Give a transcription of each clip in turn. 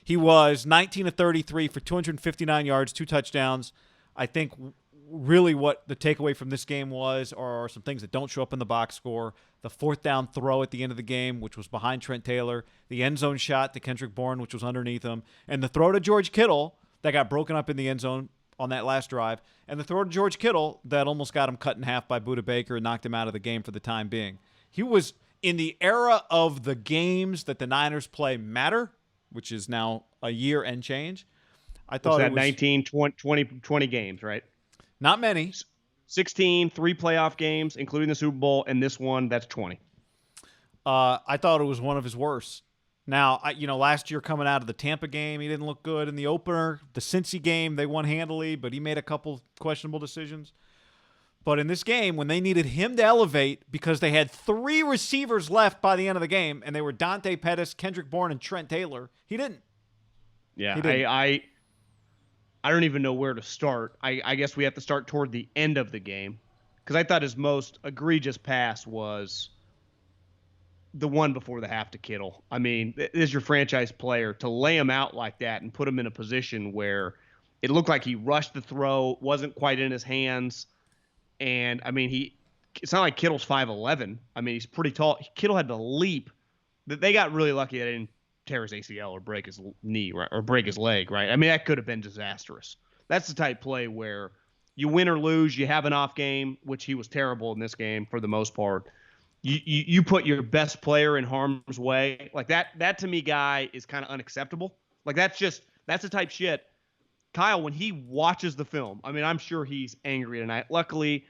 He was 19 of 33 for 259 yards, 2 touchdowns. I think really what the takeaway from this game was are some things that don't show up in the box score. The 4th down throw at the end of the game, which was behind Trent Taylor. The end zone shot to Kendrick Bourne, which was underneath him. And the throw to George Kittle that got broken up in the end zone on that last drive. And the throw to George Kittle that almost got him cut in half by Budda Baker and knocked him out of the game for the time being. He was in the era of the games that the Niners play matter, which is now a year and change. I thought it was 19, 20 games, right? Not many. 16, 3 playoff games, including the Super Bowl, and this one, that's 20. I thought it was one of his worst. Now, last year coming out of the Tampa game, he didn't look good in the opener. The Cincy game, they won handily, but he made a couple questionable decisions. But in this game, when they needed him to elevate because they had 3 receivers left by the end of the game, and they were Dante Pettis, Kendrick Bourne, and Trent Taylor, he didn't. Yeah, I don't even know where to start. I guess we have to start toward the end of the game because I thought his most egregious pass was the one before the half to Kittle. I mean, this is your franchise player. To lay him out like that and put him in a position where it looked like he rushed the throw, wasn't quite in his hands. And, I mean, it's not like Kittle's 5'11". I mean, he's pretty tall. Kittle had to leap. They got really lucky that they didn't tear his ACL or break his knee, right, or break his leg, right? I mean, that could have been disastrous. That's the type play where you win or lose, you have an off game, which he was terrible in this game for the most part. You put your best player in harm's way. Like that to me, guy, is kind of unacceptable. Like that's the type shit. Kyle, when he watches the film, I mean, I'm sure he's angry tonight. Luckily,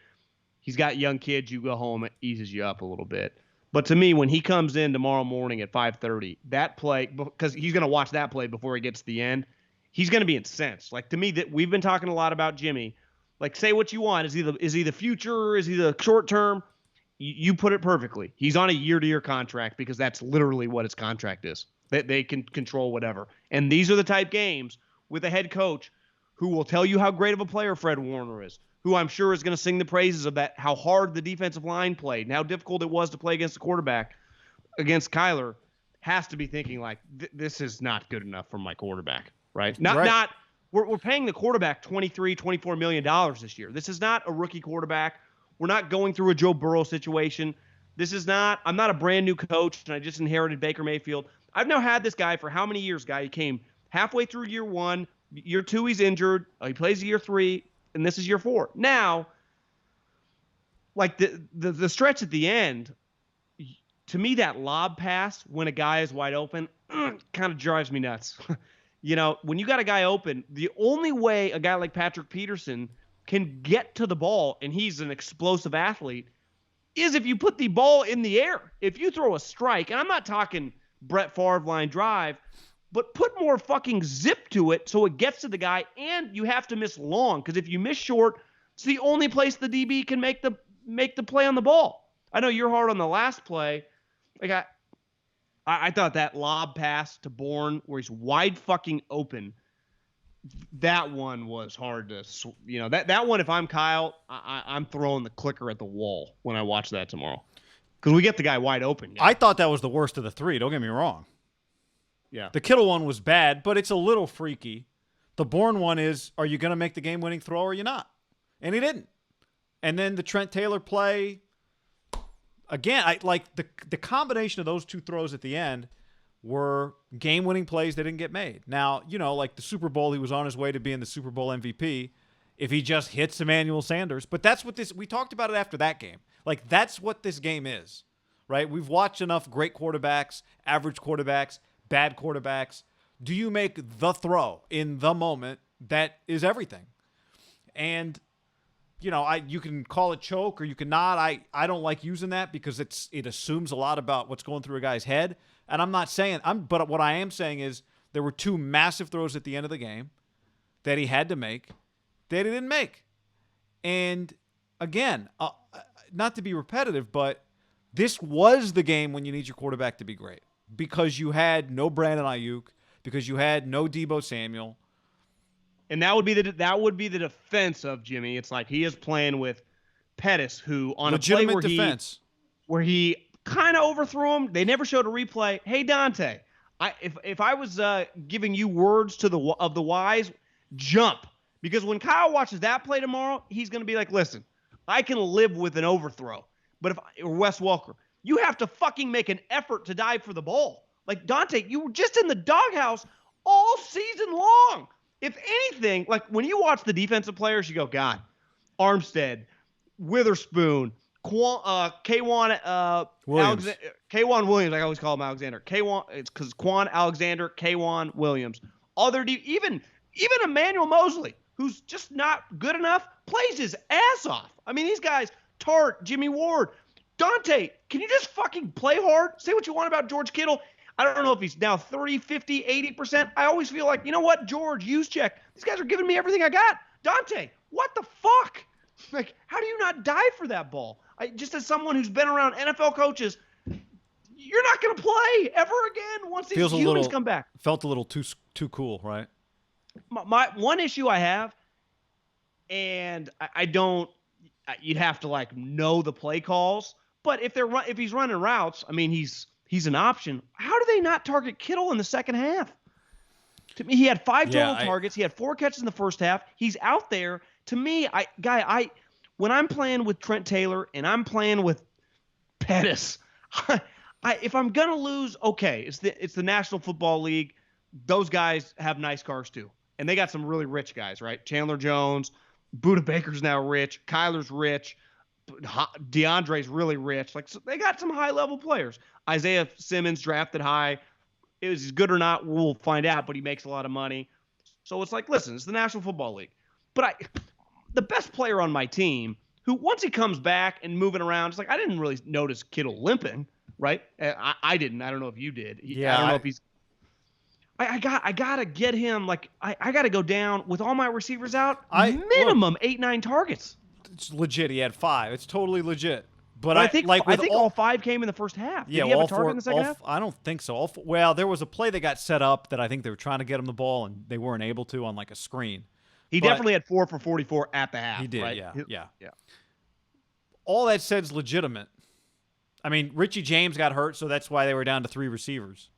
he's got young kids. You go home, it eases you up a little bit. But to me, when he comes in tomorrow morning at 5:30, that play, because he's going to watch that play before he gets to the end, he's going to be incensed. Like, to me, that we've been talking a lot about Jimmy. Like, say what you want. Is he the future? Is he the short term? You put it perfectly. He's on a year-to-year contract because that's literally what his contract is. They can control whatever. And these are the type games with a head coach who will tell you how great of a player Fred Warner is, who I'm sure is going to sing the praises of that, how hard the defensive line played and how difficult it was to play against the quarterback, against Kyler, has to be thinking like, this is not good enough for my quarterback, right? We're paying the quarterback $24 million this year. This is not a rookie quarterback. We're not going through a Joe Burrow situation. I'm not a brand new coach and I just inherited Baker Mayfield. I've now had this guy for how many years, guy? He came halfway through year 1, year 2 he's injured. He plays year 3. And this is year 4. Now, like the stretch at the end, to me, that lob pass when a guy is wide open kind of drives me nuts. When you got a guy open, the only way a guy like Patrick Peterson can get to the ball, and he's an explosive athlete, is if you put the ball in the air. If you throw a strike, and I'm not talking Brett Favre line drive, but put more fucking zip to it so it gets to the guy, and you have to miss long, because if you miss short, it's the only place the DB can make the play on the ball. I know you're hard on the last play. Like I thought that lob pass to Bourne where he's wide fucking open, that one was hard to, that one, if I'm Kyle, I'm throwing the clicker at the wall when I watch that tomorrow. Because we get the guy wide open. I thought that was the worst of the 3. Don't get me wrong. Yeah. The Kittle one was bad, but it's a little freaky. The Bourne one is, are you going to make the game-winning throw or are you not? And he didn't. And then the Trent Taylor play, again, I like the combination of those 2 throws at the end were game-winning plays that didn't get made. Now, like the Super Bowl, he was on his way to being the Super Bowl MVP if he just hits Emmanuel Sanders. But that's what we talked about it after that game. Like, that's what this game is, right? We've watched enough great quarterbacks, average quarterbacks, bad quarterbacks. Do you make the throw in the moment that is everything? And, you can call it choke or you can not. I don't like using that because it assumes a lot about what's going through a guy's head. And I'm not saying but what I am saying is there were 2 massive throws at the end of the game that he had to make that he didn't make. And again, not to be repetitive, but this was the game when you need your quarterback to be great because you had no Brandon Ayuk, because you had no Deebo Samuel. And that would be the defense of Jimmy. It's like he is playing with Pettis, who on legitimate a play defense where he kind of overthrew him. They never showed a replay. Hey, Dante, If I was giving you words of the wise, jump. Because when Kyle watches that play tomorrow, he's going to be like, listen, I can live with an overthrow. But or Wes Welker, you have to fucking make an effort to dive for the ball. Like, Dante, you were just in the doghouse all season long. If anything, like when you watch the defensive players, you go, God, Armstead, Witherspoon, Kwan Williams. Kwan Williams, I always call him Alexander. Kwan, it's because Quan Alexander, Kwan Williams. Even Emmanuel Mosley, who's just not good enough, plays his ass off. I mean, these guys, Tart, Jimmy Ward, Dante, can you just fucking play hard? Say what you want about George Kittle. I don't know if he's now 30, 50, 80%. I always feel like, you know what, George, Juszczyk, these guys are giving me everything I got. Dante, what the fuck? Like, how do you not die for that ball? Just as someone who's been around NFL coaches, you're not going to play ever again once these humans come back. Felt a little too cool, right? My one issue I have, and I don't, you'd have to like know the play calls, but if he's running routes, I mean, he's an option. How do they not target Kittle in the second half? To me, he had 5 total targets. He had 4 catches in the first half. He's out there. To me, when I'm playing with Trent Taylor and I'm playing with Pettis, if I'm gonna lose, okay, it's the National Football League. Those guys have nice cars too, and they got some really rich guys, right? Chandler Jones, Budda Baker's now rich, Kyler's rich, DeAndre's really rich. Like, so they got some high level players. Isaiah Simmons drafted high. Is he good or not? We'll find out. But he makes a lot of money. So it's like, listen, it's the National Football League. But the best player on my team, who once he comes back and moving around, it's like I didn't really notice Kittle limping, right? I didn't. I don't know if you did. Yeah, I don't know if he's. I gotta get him. Like I gotta go down with all my receivers out. Minimum 8-9 targets. It's legit. He had 5. It's totally legit. But I think all 5 came in the first half. Did he have a target in the second half? I don't think so. Well, there was a play that got set up that I think they were trying to get him the ball and they weren't able to on like a screen. He definitely had 4 for 44 at the half. He did, right? yeah. All that said is legitimate. I mean, Richie James got hurt, so that's why they were down to 3 receivers.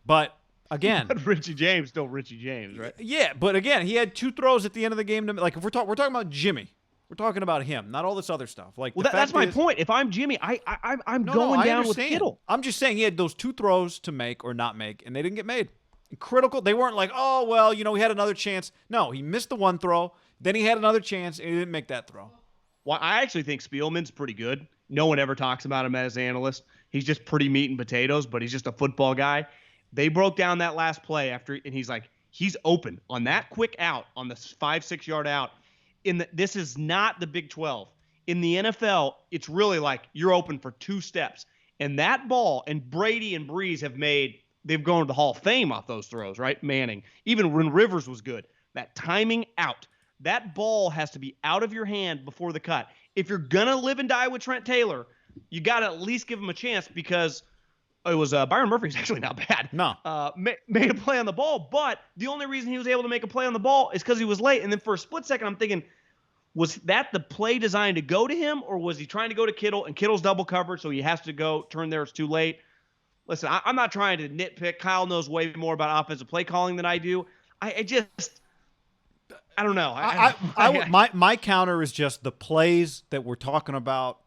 But again, but Richie James still Richie James, right? Yeah, but again, he had 2 throws at the end of the game. Like if we're talking about Jimmy. We're talking about him, not all this other stuff. Like, well, that's my point. If I'm Jimmy, I'm going down with Kittle. I'm just saying he had those 2 throws to make or not make, and they didn't get made. Critical. They weren't like, oh, well, he had another chance. No, he missed the 1 throw. Then he had another chance, and he didn't make that throw. Well, I actually think Spielman's pretty good. No one ever talks about him as an analyst. He's just pretty meat and potatoes, but he's just a football guy. They broke down that last play and he's like, he's open on that quick out, on the 5-6 yard out. This is not the Big 12. In the NFL, it's really like you're open for 2 steps. And that ball, and Brady and Breeze they've gone to the Hall of Fame off those throws, right? Manning. Even when Rivers was good. That timing out. That ball has to be out of your hand before the cut. If you're going to live and die with Trent Taylor, you got to at least give him a chance because it was Byron Murphy's actually not bad. No. Made a play on the ball, but the only reason he was able to make a play on the ball is because he was late. And then for a split second, I'm thinking, was that the play designed to go to him, or was he trying to go to Kittle, and Kittle's double covered, so he has to go turn there, it's too late? Listen, I'm not trying to nitpick. Kyle knows way more about offensive play calling than I do. I don't know. My counter is just the plays that we're talking about.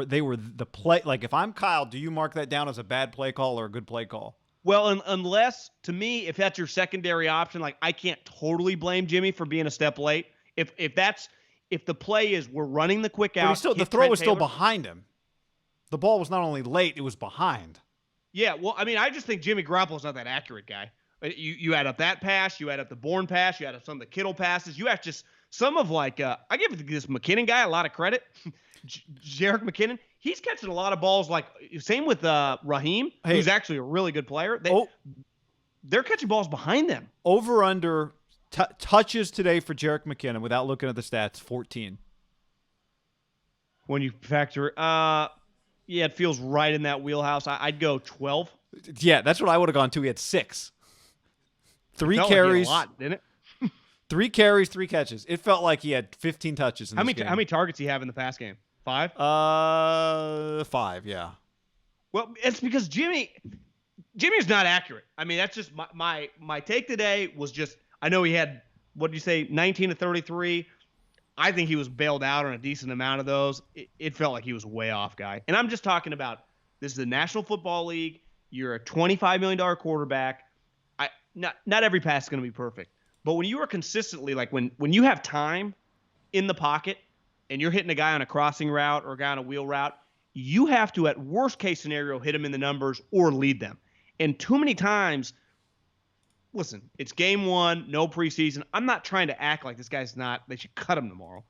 They were the play. Like if I'm Kyle, do you mark that down as a bad play call or a good play call? Well, unless to me, if that's your secondary option, like I can't totally blame Jimmy for being a step late. If the play is we're running the quick out, the throw was still behind him. The ball was not only late, it was behind. Yeah, well, I mean, I just think Jimmy Garoppolo's not that accurate guy. You add up that pass, you add up the Bourne pass, you add up some of the Kittle passes. You have just some of like I give this McKinnon guy a lot of credit. Jerick McKinnon, he's catching a lot of balls. Like same with Raheem, who's actually a really good player. They're catching balls behind them. Over under touches today for Jerick McKinnon without looking at the stats, 14. When you factor, it feels right in that wheelhouse. I'd go 12. Yeah, that's what I would have gone to. He had 6. 3 carries. Like a lot, didn't it? 3 carries, 3 catches. It felt like he had 15 touches in this game. How many targets did he have in the pass game? 5? 5, yeah. Well, it's because Jimmy Jimmy's not accurate. I mean, that's just my take today was just, I know he had, what did you say, 19 to 33. I think he was bailed out on a decent amount of those. It felt like he was way off, guy. And I'm just talking about, this is the National Football League. You're a $25 million quarterback. Not every pass is going to be perfect. But when you are consistently, like when you have time in the pocket and you're hitting a guy on a crossing route or a guy on a wheel route, you have to, at worst case scenario, hit him in the numbers or lead them. And too many times, listen, it's game one, no preseason. I'm not trying to act like this guy's not, they should cut him tomorrow.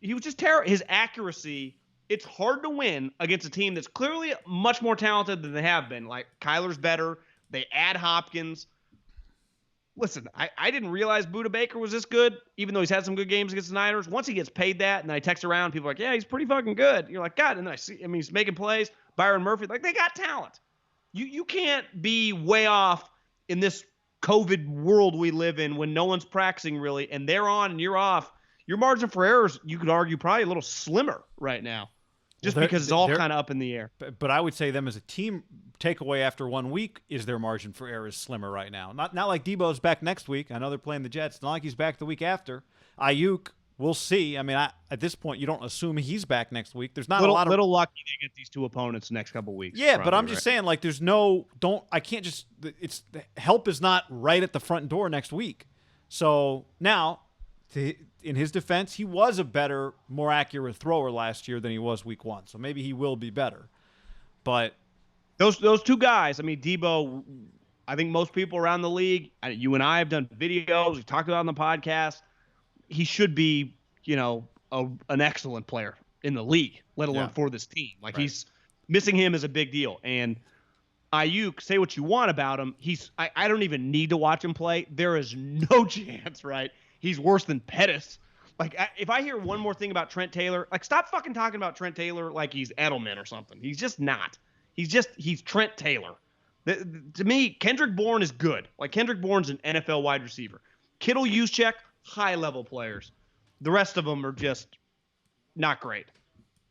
He was just terrible. His accuracy, it's hard to win against a team that's clearly much more talented than they have been. Like, Kyler's better. They add Hopkins. Listen, I didn't realize Budda Baker was this good, even though he's had some good games against the Niners. Once he gets paid that, and then I text around, people are like, yeah, he's pretty fucking good. And you're like, God, and then he's making plays. Byron Murphy, like, they got talent. You can't be way off in this COVID world we live in when no one's practicing really, and they're on and you're off. Your margin for errors, you could argue, probably a little slimmer right now, just because it's all kind of up in the air. But I would say them as a team, takeaway after 1 week is their margin for error is slimmer right now. Not like Debo's back next week. I know they're playing the Jets. Not like he's back the week after. Ayuk, we'll see. I mean, at this point, you don't assume he's back next week. There's not a lot of little lucky to get these two opponents the next couple weeks. Yeah, but I'm just saying, like, there's no I can't just. It's help is not right at the front door next week. So now, in his defense, he was a better, more accurate thrower last year than he was week one. So maybe he will be better. But those two guys, I mean, Debo, I think most people around the league, you and I have done videos, we talked about it on the podcast. He should be, an excellent player in the league, let alone for this team. Like, right. He's missing him is a big deal. And Ayuk, say what you want about him. I don't even need to watch him play. There is no chance, right? He's worse than Pettis. Like, if I hear one more thing about Trent Taylor, like, stop fucking talking about Trent Taylor like he's Edelman or something. He's just not. He's Trent Taylor. To me, Kendrick Bourne is good. Like, Kendrick Bourne's an NFL wide receiver. Kittle, Juszczyk, high-level players. The rest of them are just not great.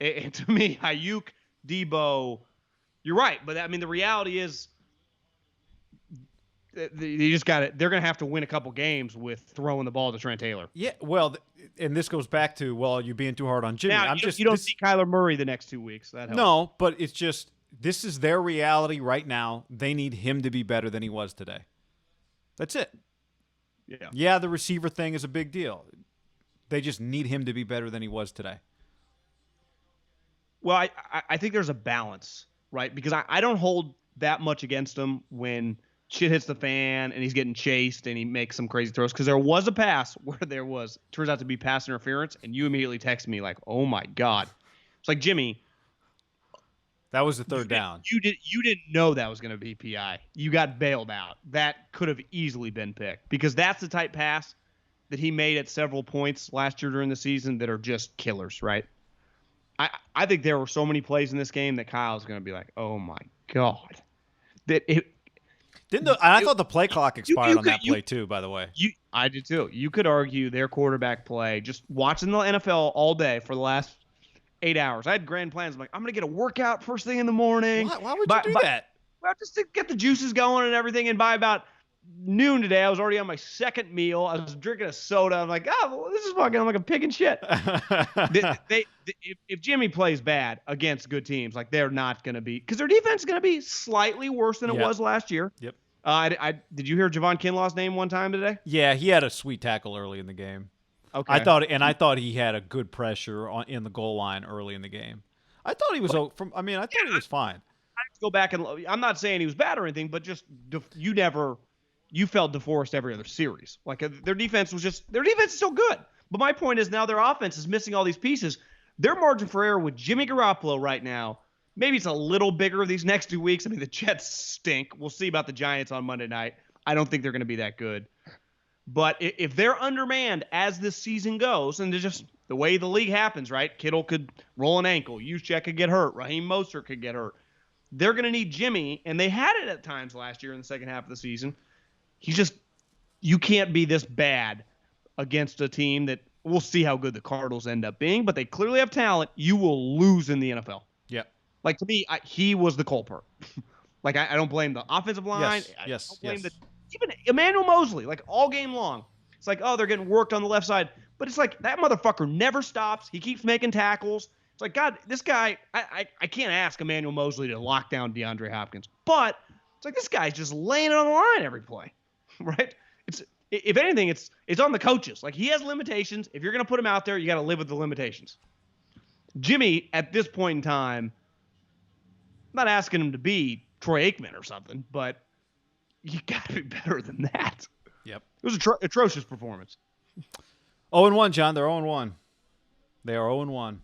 And to me, Ayuk, Debo, you're right. But, I mean, the reality is you just got it. They're going to have to win a couple games with throwing the ball to Trent Taylor. Yeah, well, and this goes back to, well, you being too hard on Jimmy. Now, you don't see Kyler Murray the next 2 weeks. That helps. No, but it's just this is their reality right now. They need him to be better than he was today. That's it. Yeah, the receiver thing is a big deal. They just need him to be better than he was today. Well, I think there's a balance, right? Because I don't hold that much against him when shit hits the fan and he's getting chased and he makes some crazy throws. Because there was a pass where turns out to be pass interference, and you immediately text me like, oh my God. It's like, Jimmy, that was the third down. You didn't know that was going to be PI. You got bailed out. That could have easily been picked, because that's the type pass that he made at several points last year during the season that are just killers, right? I think there were so many plays in this game that Kyle's going to be like, oh my God. I thought the play clock expired on that play too, by the way. I did too. You could argue their quarterback play, just watching the NFL all day for the last 8 hours. I had grand plans. I'm like, I'm going to get a workout first thing in the morning. Why would you do that? Well, just to get the juices going and everything. And by about noon today, I was already on my second meal. I was drinking a soda. I'm like, well, this is fucking, I'm like a pig and shit. If Jimmy plays bad against good teams, like, they're not going to be, because their defense is going to be slightly worse than it was last year. Yep. Did you hear Javon Kinlaw's name one time today? Yeah, he had a sweet tackle early in the game. Okay. I thought he had a good pressure in the goal line early in the game. I thought he was I thought he was fine. I have to go back and I'm not saying he was bad or anything, but just you felt DeForest every other series. Like, their defense is still good. But my point is, now their offense is missing all these pieces. Their margin for error with Jimmy Garoppolo right now, maybe it's a little bigger these next 2 weeks. I mean, the Jets stink. We'll see about the Giants on Monday night. I don't think they're going to be that good. But if they're undermanned as this season goes, and it's just the way the league happens, right? Kittle could roll an ankle. Juszczyk could get hurt. Raheem Mostert could get hurt. They're going to need Jimmy, and they had it at times last year in the second half of the season. You can't be this bad against a team that, we'll see how good the Cardinals end up being, but they clearly have talent. You will lose in the NFL. Yeah. Like, to me, he was the culprit. Like, I don't blame the offensive line. Yes. I don't blame even Emmanuel Mosley, like, all game long. It's like, oh, they're getting worked on the left side. But it's like, that motherfucker never stops. He keeps making tackles. It's like, God, this guy, I can't ask Emmanuel Mosley to lock down DeAndre Hopkins. But it's like, this guy's just laying it on the line every play, right? If anything, it's on the coaches. Like, he has limitations. If you're going to put him out there, you got to live with the limitations. Jimmy, at this point in time, I'm not asking him to be Troy Aikman or something, but you got to be better than that. Yep. It was an atrocious performance. 0-1, John. They're 0-1. They are 0-1.